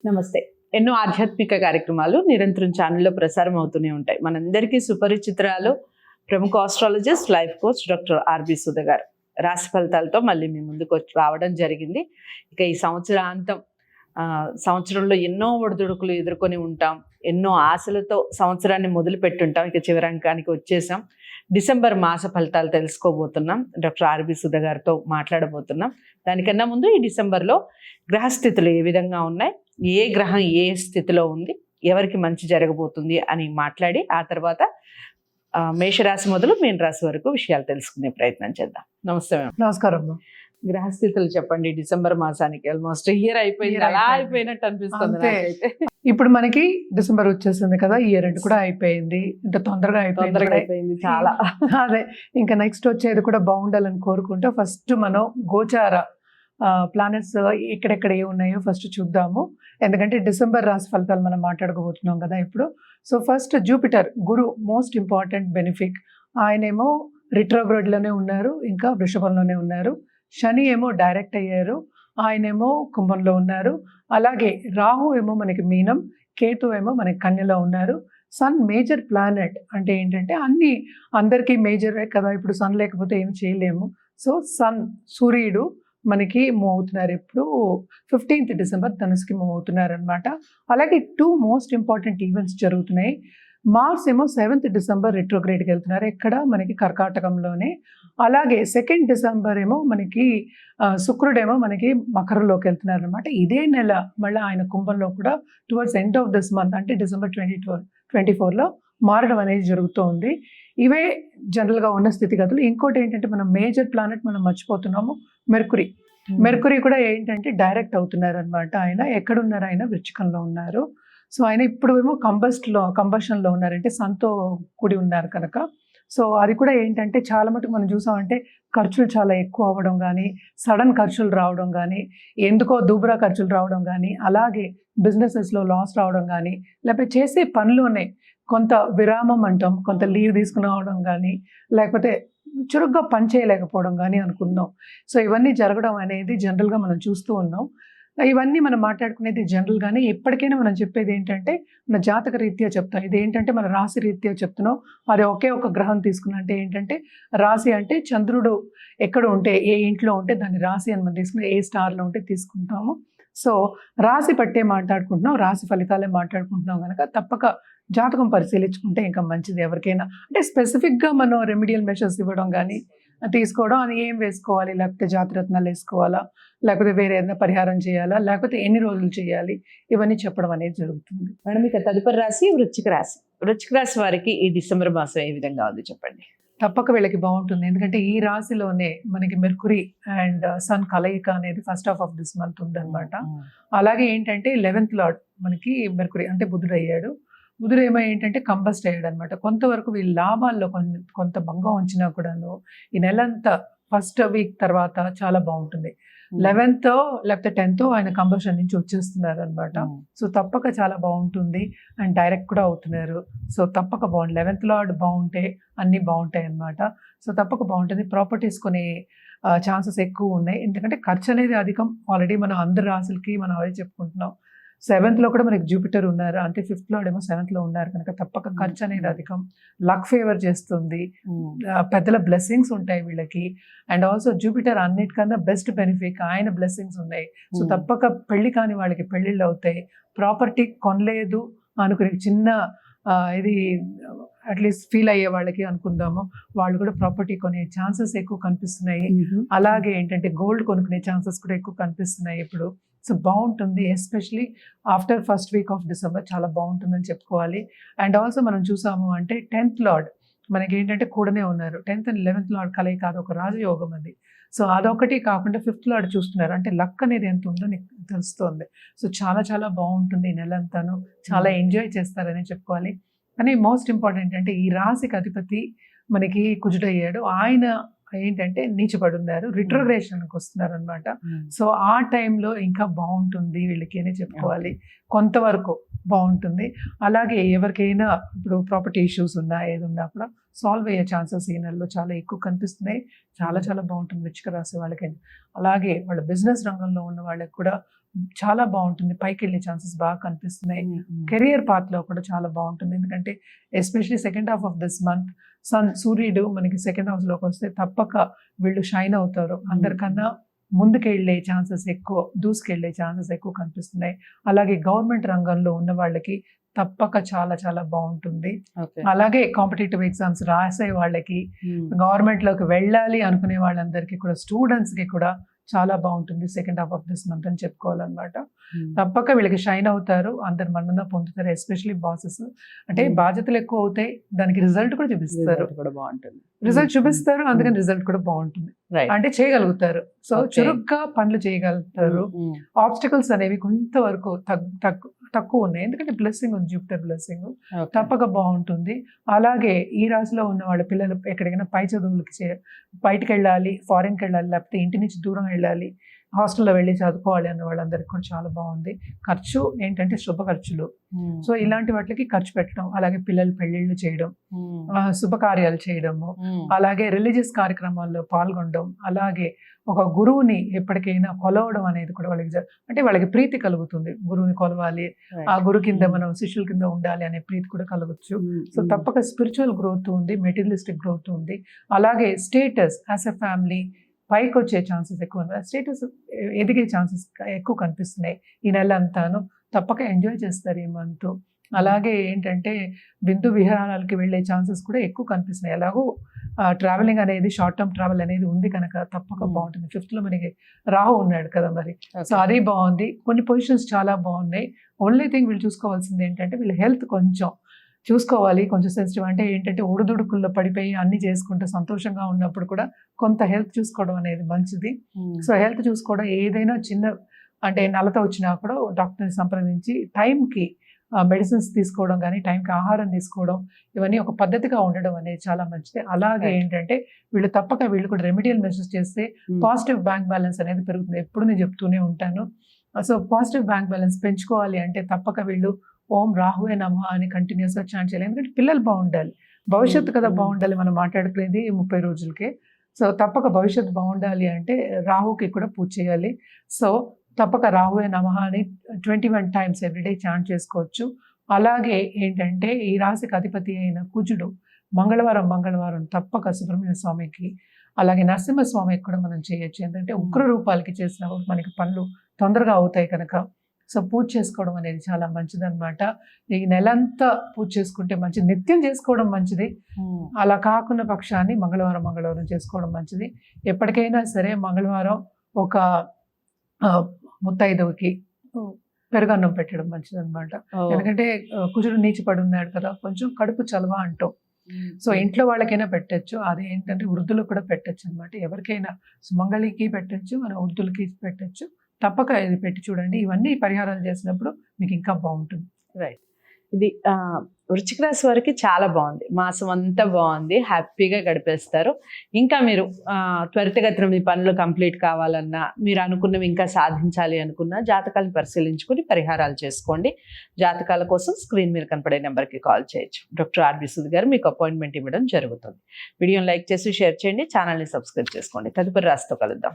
నమస్తే. ఎన్నో ఆధ్యాత్మిక కార్యక్రమాలు నిరంతరం ఛానల్లో ప్రసారం అవుతూనే ఉంటాయి. మనందరికీ సుపరిచితురాలు ప్రముఖ astrologist, life coach doctor R B Sudha గారు రాశి ఫలితాలతో మళ్ళీ మీ ముందుకు రావడం జరిగింది. ఇక ఈ సంవత్సరంలో ఎన్నో ఒడిదుడుకులు ఎదుర్కొని ఉంటాం, ఎన్నో ఆశలతో సంవత్సరాన్ని మొదలు పెట్టుంటాం. ఇక చివరి అంకానికి వచ్చేసాం. డిసెంబర్ మాస ఫలితాలు తెలుసుకోబోతున్నాం. డాక్టర్ ఆర్బి సుధ గారితో మాట్లాడబోతున్నాం. దానికన్నా ముందు ఈ డిసెంబర్లో గ్రహస్థితులు ఏ విధంగా ఉన్నాయి, ఏ గ్రహం ఏ స్థితిలో ఉంది, ఎవరికి మంచి జరగబోతుంది అని మాట్లాడి ఆ తర్వాత మేషరాశి మొదలు మీన రాశి వరకు విషయాలు తెలుసుకునే ప్రయత్నం చేద్దాం. నమస్తే మేడం. నమస్కారం. గ్రహస్థితులు చెప్పండి. డిసెంబర్ మాసానికి ఆల్మోస్ట్ ఇయర్ అయిపోయింది, అలా అయిపోయినట్టు అనిపిస్తుంది నాకైతే. ఇప్పుడు మనకి డిసెంబర్ వచ్చేసింది కదా, ఇయర్ ఎండ్ కూడా అయిపోయింది. అంటే తొందరగా అయిపోయింది చాలా. అదే ఇంకా నెక్స్ట్ వచ్చేది కూడా బాగుండాలని కోరుకుంటూ ఫస్ట్ మనం గోచార ప్లానెట్స్ ఎక్కడెక్కడ ఏ ఉన్నాయో ఫస్ట్ చూద్దాము. ఎందుకంటే డిసెంబర్ రాశి ఫలితాలు మనం మాట్లాడుకోబోతున్నాం కదా ఇప్పుడు. సో ఫస్ట్ జూపిటర్, గురు మోస్ట్ ఇంపార్టెంట్ బెనిఫిక్. ఆయనేమో రిట్రోగ్రేడ్లోనే ఉన్నారు, ఇంకా వృషభంలోనే ఉన్నారు. శని ఏమో డైరెక్ట్ అయ్యారు, ఆయనేమో కుంభంలో ఉన్నారు. అలాగే రాహు ఏమో మనకి మీనం, కేతు ఏమో మనకి కన్యలో ఉన్నారు. సన్ మేజర్ ప్లానెట్ అంటే ఏంటంటే అందరికీ మేజరే కదా, ఇప్పుడు సన్ లేకపోతే ఏం చేయలేము. సో సన్, సూర్యుడు మనకి మూవ్ అవుతున్నారు. ఇప్పుడు 15th డిసెంబర్ ధనుసుకి మూవ్ అవుతున్నారు అనమాట. అలాగే 2 మోస్ట్ ఇంపార్టెంట్ ఈవెంట్స్ జరుగుతున్నాయి. మార్స్ ఏమో 7th డిసెంబర్ రిట్రోగ్రేడ్కి వెళ్తున్నారు, ఎక్కడ మనకి కర్కాటకంలోనే. అలాగే 2nd డిసెంబర్ ఏమో మనకి శుక్రుడేమో మనకి మకరంలోకి వెళ్తున్నారు అనమాట. ఇదే నెల మళ్ళీ ఆయన కుంభంలో కూడా towards end of this month అంటే డిసెంబర్ 24లో మారడం అనేది జరుగుతోంది. ఇవే జనరల్గా ఉన్న స్థితిగతులు. ఇంకోటి ఏంటంటే మనం మేజర్ ప్లానెట్ మనం మర్చిపోతున్నాము, మెర్కురీ. మెర్కురీ కూడా ఏంటంటే డైరెక్ట్ అవుతున్నారు అనమాట. ఆయన ఎక్కడున్నారు, ఆయన వృచ్చికంలో ఉన్నారు. సో ఆయన ఇప్పుడు ఏమో కంబషన్లో ఉన్నారంటే సన్తో కూడి ఉన్నారు కనుక. సో అది కూడా ఏంటంటే చాలా మటుకు మనం చూసామంటే ఖర్చులు చాలా ఎక్కువ అవ్వడం కానీ, సడన్ ఖర్చులు రావడం కానీ, ఎందుకో దూబరా ఖర్చులు రావడం కానీ, అలాగే బిజినెసెస్లో లాస్ రావడం కానీ, లేకపోతే చేసే పనిలోనే కొంత విరామం అంటాం, కొంత లీవ్ తీసుకుని రావడం కానీ, లేకపోతే చురుగ్గా పని చేయలేకపోవడం కానీ అనుకుందాం. సో ఇవన్నీ జరగడం అనేది జనరల్గా మనం చూస్తూ ఉన్నాం. ఇవన్నీ మనం మాట్లాడుకునేది జనరల్గానే. ఎప్పటికైనా మనం చెప్పేది ఏంటంటే మన జాతక రీత్యా చెప్తాం. ఇది ఏంటంటే మన రాశి రీత్యా చెప్తున్నాం. అది ఒకే ఒక గ్రహం తీసుకున్నా అంటే ఏంటంటే రాశి అంటే చంద్రుడు ఎక్కడ ఉంటే, ఏ ఇంట్లో ఉంటే దాన్ని రాశి అని మనం తీసుకుని, ఏ స్టార్లో ఉంటే తీసుకుంటాము. సో రాశి పట్టే మాట్లాడుకుంటున్నాం, రాశి ఫలితాలే మాట్లాడుకుంటున్నాం కనుక తప్పక జాతకం పరిశీలించుకుంటే ఇంకా మంచిది ఎవరికైనా. అంటే స్పెసిఫిక్గా మనం రెమిడియల్ మెషర్స్ ఇవ్వడం కానీ తీసుకోవడం, అని ఏం వేసుకోవాలి, లేకపోతే జాతిరత్నాలు వేసుకోవాలా, లేకపోతే వేరే ఏదైనా పరిహారం చేయాలా, లేకపోతే ఎన్ని రోజులు చేయాలి, ఇవన్నీ చెప్పడం అనేది జరుగుతుంది. మేడం ఇక తదుపరి రాశి వృశ్చిక రాశి. వృశ్చిక రాశి వారికి ఈ డిసెంబర్ మాసం ఏ విధంగా ఉంది చెప్పండి. తప్పక వీళ్ళకి బాగుంటుంది. ఎందుకంటే ఈ రాశిలోనే మనకి మెర్కురీ అండ్ సన్ కలయిక అనేది first half of this month ఉందన్నమాట. అలాగే ఏంటంటే 11th లార్డ్ మనకి మెర్కురీ అంటే బుధుడు అయ్యాడు. బుధుడు ఏమో ఏంటంటే కంబస్ట్ అయ్యాడు అనమాట. కొంతవరకు వీళ్ళ లాభాల్లో కొంత భంగం ఉంచినా కూడాను ఈ నెలంతా ఫస్ట్ వీక్ తర్వాత చాలా బాగుంటుంది. 11th లేకపోతే 10th ఆయన కంబషన్ నుంచి వచ్చేస్తున్నారు అనమాట. సో తప్పక చాలా బాగుంటుంది. అండ్ డైరెక్ట్ కూడా అవుతున్నారు. సో తప్పక బాగుంటుంది. 11th లార్డ్ బాగుంటే అన్నీ బాగుంటాయి అనమాట. సో తప్పక బాగుంటుంది. ప్రాపర్టీస్ కొనే ఛాన్సెస్ ఎక్కువ ఉన్నాయి. ఎందుకంటే ఖర్చు అనేది అధికం. ఆల్రెడీ మనం అందరి రాసులకి మనం అదే చెప్పుకుంటున్నాం. 7th లో కూడా మనకి జూపిటర్ ఉన్నారు, అంటే 5th లార్డ్ ఏమో 7th లో ఉన్నారు కనుక తప్పక ఖర్చు అనేది అధికం. లక్ ఫేవర్ చేస్తుంది, పెద్దల బ్లెస్సింగ్స్ ఉంటాయి వీళ్ళకి. అండ్ ఆల్సో జూపిటర్ అన్నిటికన్నా బెస్ట్ బెనిఫిట్, ఆయన బ్లెస్సింగ్స్ ఉన్నాయి. సో తప్పక పెళ్లి కాని వాళ్ళకి పెళ్లిళ్ళు అవుతాయి. ప్రాపర్టీ కొనలేదు అనుకునే చిన్న ఇది అట్లీస్ట్ ఫీల్ అయ్యే వాళ్ళకి అనుకుందాము, వాళ్ళు కూడా ప్రాపర్టీ కొనే ఛాన్సెస్ ఎక్కువ కనిపిస్తున్నాయి. అలాగే ఏంటంటే గోల్డ్ కొనుక్కునే ఛాన్సెస్ కూడా ఎక్కువ కనిపిస్తున్నాయి ఇప్పుడు. సో బాగుంటుంది. Especially after first week off December చాలా బాగుంటుందని చెప్పుకోవాలి. అండ్ ఆల్సో మనం చూసాము అంటే 10th లార్డ్ మనకి ఏంటంటే కూడానే ఉన్నారు. 10th and 11th లార్డ్ కలయి కాదు, ఒక రాజయోగం అది. సో అదొకటి కాకుండా 5th లార్డ్ చూస్తున్నారు, అంటే లక్ అనేది ఎంత ఉందో నీకు తెలుస్తుంది. సో చాలా చాలా బాగుంటుంది ఈ నెలంతాను, చాలా ఎంజాయ్ చేస్తారని చెప్పుకోవాలి. కానీ మోస్ట్ ఇంపార్టెంట్ అంటే ఈ రాశికి అధిపతి మనకి కుజుడయ్యాడు. ఆయన ఏంటంటే నీచపడి ఉన్నారు, రిట్రోగ్రేషన్కి వస్తున్నారు అనమాట. సో ఆ టైంలో ఇంకా బాగుంటుంది వీళ్ళకి అని చెప్పుకోవాలి. కొంతవరకు బాగుంటుంది. అలాగే ఎవరికైనా ఇప్పుడు ప్రాపర్టీ ఇష్యూస్ ఉన్నా ఏది ఉన్నా కూడా సాల్వ్ అయ్యే ఛాన్సెస్ ఈ నెలలో చాలా ఎక్కువ కనిపిస్తున్నాయి. చాలా చాలా బాగుంటుంది వృశ్చిక రాశి వాళ్ళకి. అలాగే వాళ్ళ బిజినెస్ రంగంలో ఉన్న వాళ్ళకి కూడా చాలా బాగుంటుంది, పైకి వెళ్ళే ఛాన్సెస్ బాగా కనిపిస్తున్నాయి. కెరియర్ పాత్లో కూడా చాలా బాగుంటుంది. ఎందుకంటే especially second half of this month సూర్యుడు మనకి సెకండ్ హౌస్లోకి వస్తే తప్పక వీళ్ళు షైన్ అవుతారు. అందరికన్నా ముందుకెళ్ళే ఛాన్సెస్ ఎక్కువ, దూసుకెళ్ళే ఛాన్సెస్ ఎక్కువ కనిపిస్తున్నాయి. అలాగే గవర్నమెంట్ రంగంలో ఉన్న వాళ్ళకి తప్పక చాలా చాలా బాగుంటుంది. అలాగే కాంపిటేటివ్ ఎగ్జామ్స్ రాసే వాళ్ళకి, గవర్నమెంట్లోకి వెళ్ళాలి అనుకునే వాళ్ళందరికీ కూడా, స్టూడెంట్స్కి కూడా చాలా బాగుంటుంది second half of this month అని చెప్పుకోవాలన్నమాట. తప్పక వీళ్ళకి షైన్ అవుతారు, అందరు మన్నన పొందుతారు. ఎస్పెషలీ బాసెస్ అంటే బాధ్యతలు ఎక్కువ అవుతాయి, దానికి రిజల్ట్ కూడా చూపిస్తారు. రిజల్ట్ చూపిస్తారు, అందుకని రిజల్ట్ కూడా బాగుంటుంది. అంటే చేయగలుగుతారు. సో చురుగ్గా పనులు చేయగలుగుతారు. ఆబ్స్టికల్స్ అనేవి కొంతవరకు తక్కువ ఉన్నాయి, ఎందుకంటే బ్లెస్సింగ్ ఉంది, జూపిటర్ బ్లెస్సింగ్. తప్పక బాగుంటుంది. అలాగే ఈ రాశిలో ఉన్న వాళ్ళ పిల్లలు ఎక్కడికైనా పై చదువులకి బయటకు వెళ్ళాలి, ఫారిన్కి వెళ్ళాలి, లేకపోతే ఇంటి నుంచి దూరం వెళ్ళాలి, హాస్టల్లో వెళ్ళి చదువుకోవాలి అన్న వాళ్ళందరికీ కూడా చాలా బాగుంది. ఖర్చు ఏంటంటే శుభ ఖర్చులు. సో ఇలాంటి వాటికి ఖర్చు పెట్టడం, అలాగే పిల్లలు పెళ్ళిళ్ళు చేయడం, శుభకార్యాలు చేయడము, అలాగే రిలీజియస్ కార్యక్రమాల్లో పాల్గొనడం, అలాగే ఒక గురువుని ఎప్పటికైనా కొలవడం అనేది కూడా వాళ్ళకి అంటే వాళ్ళకి ప్రీతి కలుగుతుంది. గురువుని కొలవాలి, ఆ గురువు కింద మనం శిష్యుల కింద ఉండాలి అనే ప్రీతి కూడా కలగచ్చు. సో తప్పక స్పిరిచువల్ గ్రోత్ ఉంది, మెటీరియలిస్టిక్ గ్రోత్ ఉంది. అలాగే స్టేటస్ యాజ్ ఎ ఫ్యామిలీ పైకి వచ్చే ఛాన్సెస్ ఎక్కువ, స్టేటస్ ఎదిగే ఛాన్సెస్ ఎక్కువ కనిపిస్తున్నాయి ఈ నెల అంతాను. తప్పక ఎంజాయ్ చేస్తారు ఈ మంత్. అలాగే ఏంటంటే విందు విహారాలకి వెళ్ళే ఛాన్సెస్ కూడా ఎక్కువ కనిపిస్తున్నాయి. ఎలాగో ట్రావెలింగ్ అనేది, షార్ట్ టర్మ్ ట్రావెల్ అనేది ఉంది కనుక తప్పక బాగుంటుంది. 5th లో మనకి రాహు ఉన్నాడు కదా మరి, సో అది బాగుంది. కొన్ని పొజిషన్స్ చాలా బాగున్నాయి. ఓన్లీ థింగ్ వీళ్ళు చూసుకోవాల్సింది ఏంటంటే వీళ్ళ హెల్త్ కొంచెం చూసుకోవాలి, కొంచెం సెన్సిటివ్. అంటే ఏంటంటే ఒడిదుడుకుల్లో పడిపోయి అన్ని చేసుకుంటూ సంతోషంగా ఉన్నప్పుడు కూడా కొంత హెల్త్ చూసుకోవడం అనేది మంచిది. సో హెల్త్ చూసుకోవడం, ఏదైనా చిన్న అంటే నలత వచ్చినా కూడా డాక్టర్ని సంప్రదించి టైంకి మెడిసిన్స్ తీసుకోవడం కానీ, టైంకి ఆహారం తీసుకోవడం, ఇవన్నీ ఒక పద్ధతిగా ఉండడం అనేది చాలా మంచిది. అలాగే ఏంటంటే వీళ్ళు తప్పక వీళ్ళు కూడా రెమెడియల్ మెజర్స్ చేస్తే పాజిటివ్ బ్యాంక్ బ్యాలెన్స్ అనేది పెరుగుతుంది. ఎప్పుడు నేను చెప్తూనే ఉంటాను. సో పాజిటివ్ బ్యాంక్ బ్యాలెన్స్ పెంచుకోవాలి అంటే తప్పక వీళ్ళు ఓం రాహువే నమః అని కంటిన్యూస్గా చాంట్ చేయాలి. ఎందుకంటే పిల్లలు బాగుండాలి, భవిష్యత్తు కదా బాగుండాలి. మనం మాట్లాడుకునేది 30 రోజులకే. సో తప్పక భవిష్యత్తు బాగుండాలి అంటే రాహుకి కూడా పూజ చేయాలి. సో తప్పక రాహువే నమః అని 21 times ఎవ్రీడే చాంట్ చేసుకోవచ్చు. అలాగే ఏంటంటే ఈ రాశికి అధిపతి అయిన కుజుడు మంగళవారం తప్పక సుబ్రహ్మణ్య స్వామికి, అలాగే నరసింహస్వామికి కూడా మనం చేయొచ్చు. ఎందుకంటే ఉగ్ర రూపాలకి చేసినప్పుడు మనకి పనులు తొందరగా అవుతాయి కనుక. సో పూజ చేసుకోవడం అనేది చాలా మంచిది అనమాట. ఈ నెలంతా పూజ చేసుకుంటే మంచిది, నిత్యం చేసుకోవడం మంచిది. అలా కాకుండా పక్షాన్ని మంగళవారం చేసుకోవడం మంచిది. ఎప్పటికైనా సరే మంగళవారం ఒక ముత్తైదువుకి పెరుగన్నం పెట్టడం మంచిది అనమాట. ఎందుకంటే కుజుడు నీచిపడి ఉన్నాడు కదా, కొంచెం కడుపు చలవ అంటాం. సో ఇంట్లో వాళ్ళకైనా పెట్టచ్చు, అది ఏంటంటే వృద్ధులకు కూడా పెట్టచ్చు అనమాట. ఎవరికైనా సుమంగళికి పెట్టచ్చు, మన వృద్ధులకి పెట్టచ్చు. తప్పక ఇది పెట్టి చూడండి. ఇవన్నీ పరిహారాలు చేసినప్పుడు మీకు ఇంకా బాగుంటుంది. రైట్. ఇది వృశ్చిక రాశి వారికి చాలా బాగుంది, మాసం అంతా బాగుంది, హ్యాపీగా గడిపేస్తారు. ఇంకా మీరు త్వరితగతిన మీ పనులు కంప్లీట్ కావాలన్నా, మీరు అనుకున్నవి ఇంకా సాధించాలి అనుకున్నా జాతకాలను పరిశీలించుకుని పరిహారాలు చేసుకోండి. జాతకాల కోసం స్క్రీన్ మీద కనపడే నెంబర్కి కాల్ చేయొచ్చు. డాక్టర్ ఆర్బి సుధ గారు మీకు అపాయింట్మెంట్ ఇవ్వడం జరుగుతుంది. వీడియోని లైక్ చేసి షేర్ చేయండి, ఛానల్ని సబ్స్క్రైబ్ చేసుకోండి. తదుపరి రాశితో కలుద్దాం.